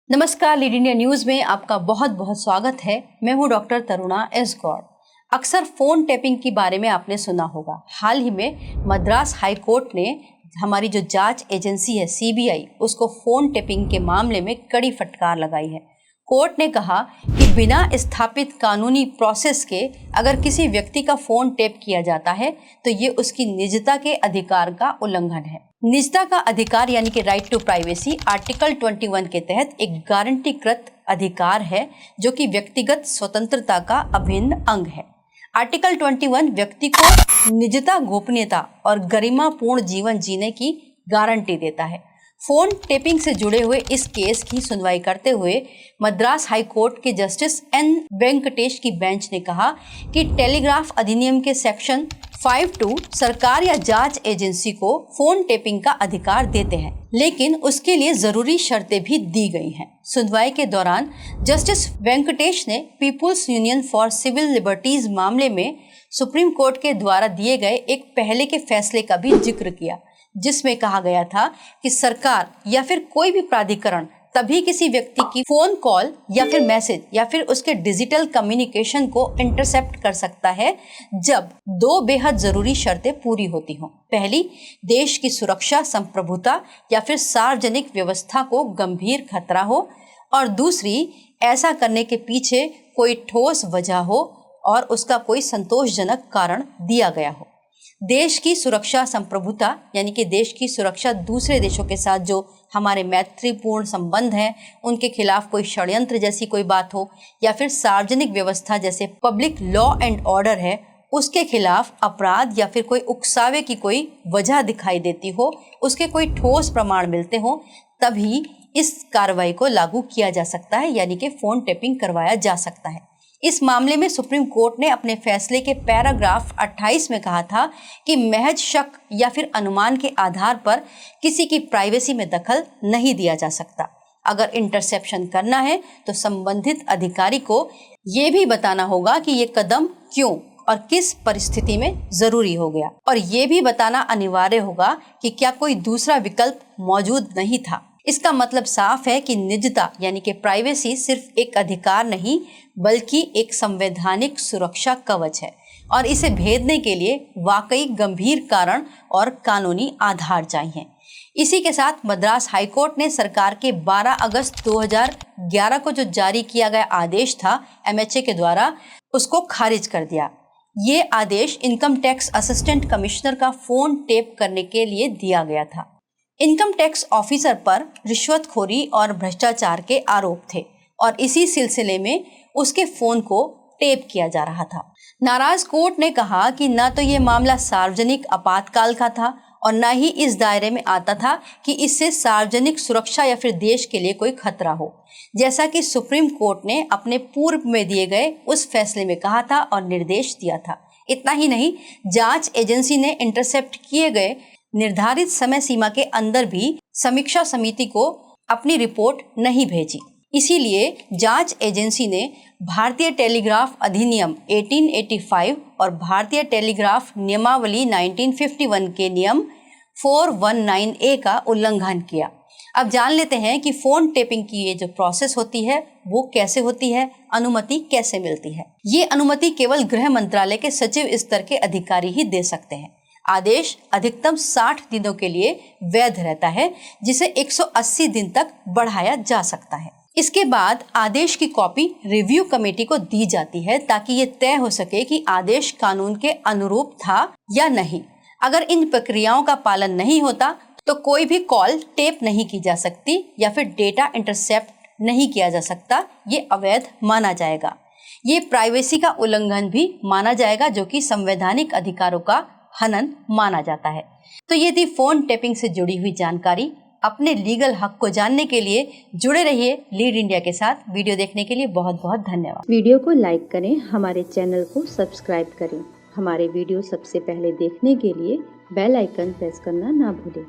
नमस्कार, lead India news में आपका बहुत बहुत स्वागत है। मैं हूं डॉक्टर तरुणा एस गौड़। अक्सर फोन टैपिंग के बारे में आपने सुना होगा। हाल ही में मद्रास हाई कोर्ट ने हमारी जो जांच एजेंसी है सीबीआई, उसको फोन टैपिंग के मामले में कड़ी फटकार लगाई है। कोर्ट ने कहा कि बिना स्थापित कानूनी प्रोसेस के अगर किसी व्यक्ति का फोन टैप किया जाता है तो ये उसकी निजता के अधिकार का उल्लंघन है। निजता का अधिकार यानी कि राइट टू प्राइवेसी आर्टिकल 21 के तहत एक गारंटीकृत अधिकार है जो कि व्यक्तिगत स्वतंत्रता का अभिन्न अंग है। आर्टिकल 21 व्यक्ति को निजता, गोपनीयता और गरिमापूर्ण जीवन जीने की गारंटी देता है। फोन टेपिंग से जुड़े हुए इस केस की सुनवाई करते हुए मद्रास हाई कोर्ट के जस्टिस एन वेंकटेश की बेंच ने कहा कि टेलीग्राफ अधिनियम के सेक्शन 5(2) सरकार या जांच एजेंसी को फोन टेपिंग का अधिकार देते हैं, लेकिन उसके लिए जरूरी शर्तें भी दी गई हैं। सुनवाई के दौरान जस्टिस वेंकटेश ने people's union for civil liberties मामले में सुप्रीम कोर्ट के द्वारा दिए गए एक पहले के फैसले का भी जिक्र किया, जिसमें कहा गया था कि सरकार या फिर कोई भी प्राधिकरण तभी किसी व्यक्ति की फोन कॉल या फिर मैसेज या फिर उसके डिजिटल कम्युनिकेशन को इंटरसेप्ट कर सकता है जब दो बेहद जरूरी शर्तें पूरी होती हों। पहली, देश की सुरक्षा, संप्रभुता या फिर सार्वजनिक व्यवस्था को गंभीर खतरा हो, और दूसरी, ऐसा करने के पीछे कोई ठोस वजह हो और उसका कोई संतोषजनक कारण दिया गया हो। देश की सुरक्षा, संप्रभुता यानी कि देश की सुरक्षा दूसरे देशों के साथ जो हमारे मैत्रीपूर्ण संबंध हैं उनके खिलाफ कोई षड्यंत्र जैसी कोई बात हो, या फिर सार्वजनिक व्यवस्था जैसे पब्लिक लॉ एंड ऑर्डर है उसके खिलाफ अपराध या फिर कोई उकसावे की कोई वजह दिखाई देती हो, उसके कोई ठोस प्रमाण मिलते हो, तभी इस कार्रवाई को लागू किया जा सकता है, यानी कि फोन टैपिंग करवाया जा सकता है। इस मामले में सुप्रीम कोर्ट ने अपने फैसले के पैराग्राफ 28 में कहा था कि महज शक या फिर अनुमान के आधार पर किसी की प्राइवेसी में दखल नहीं दिया जा सकता। अगर इंटरसेप्शन करना है तो संबंधित अधिकारी को ये भी बताना होगा कि ये कदम क्यों और किस परिस्थिति में जरूरी हो गया, और ये भी बताना अनिवार्य होगा कि क्या कोई दूसरा विकल्प मौजूद नहीं था। इसका मतलब साफ है कि निजता यानी कि प्राइवेसी सिर्फ एक अधिकार नहीं बल्कि एक संवैधानिक सुरक्षा कवच है, और इसे भेदने के लिए वाकई गंभीर कारण और कानूनी आधार चाहिए। इसी के साथ मद्रास हाईकोर्ट ने सरकार के 12 अगस्त 2011 को जो जारी किया गया आदेश था एमएचए के द्वारा, उसको खारिज कर दिया। ये आदेश इनकम टैक्स असिस्टेंट कमिश्नर का फोन टेप करने के लिए दिया गया था। इनकम टैक्स ऑफिसर पर रिश्वतखोरी और भ्रष्टाचार के आरोप थे और इसी सिलसिले में उसके फोन को टेप किया जा रहा था। नाराज कोर्ट ने कहा कि न तो ये मामला सार्वजनिक आपातकाल का था और न ही इस दायरे में आता था कि इससे सार्वजनिक सुरक्षा या फिर देश के लिए कोई खतरा हो, जैसा कि सुप्रीम कोर्ट ने अपने पूर्व में दिए गए उस फैसले में कहा था और निर्देश दिया था। इतना ही नहीं, जांच एजेंसी ने इंटरसेप्ट किए गए निर्धारित समय सीमा के अंदर भी समीक्षा समिति को अपनी रिपोर्ट नहीं भेजी। इसीलिए जांच एजेंसी ने भारतीय टेलीग्राफ अधिनियम 1885 और भारतीय टेलीग्राफ नियमावली 1951 के नियम 419A का उल्लंघन किया। अब जान लेते हैं कि फोन टेपिंग की ये जो प्रोसेस होती है वो कैसे होती है, अनुमति कैसे मिलती है। ये अनुमति केवल गृह मंत्रालय के सचिव स्तर के अधिकारी ही दे सकते हैं। आदेश अधिकतम 60 दिनों के लिए वैध रहता है, जिसे 180 दिन तक बढ़ाया जा सकता है। इसके बाद आदेश की कॉपी रिव्यू कमेटी को दी जाती है ताकि ये तय हो सके कि आदेश कानून के अनुरूप था या नहीं। अगर इन प्रक्रियाओं का पालन नहीं होता तो कोई भी कॉल टेप नहीं की जा सकती या फिर डेटा इंटरसेप्ट नहीं किया जा सकता। ये अवैध माना जाएगा। ये प्राइवेसी का उल्लंघन भी माना जाएगा, जो कि संवैधानिक अधिकारों का हनन माना जाता है। तो ये थी फोन टैपिंग से जुड़ी हुई जानकारी। अपने लीगल हक को जानने के लिए जुड़े रहिए लीड इंडिया के साथ। वीडियो देखने के लिए बहुत बहुत धन्यवाद। वीडियो को लाइक करें, हमारे चैनल को सब्सक्राइब करें। हमारे वीडियो सबसे पहले देखने के लिए बेल आइकन प्रेस करना ना भूलें।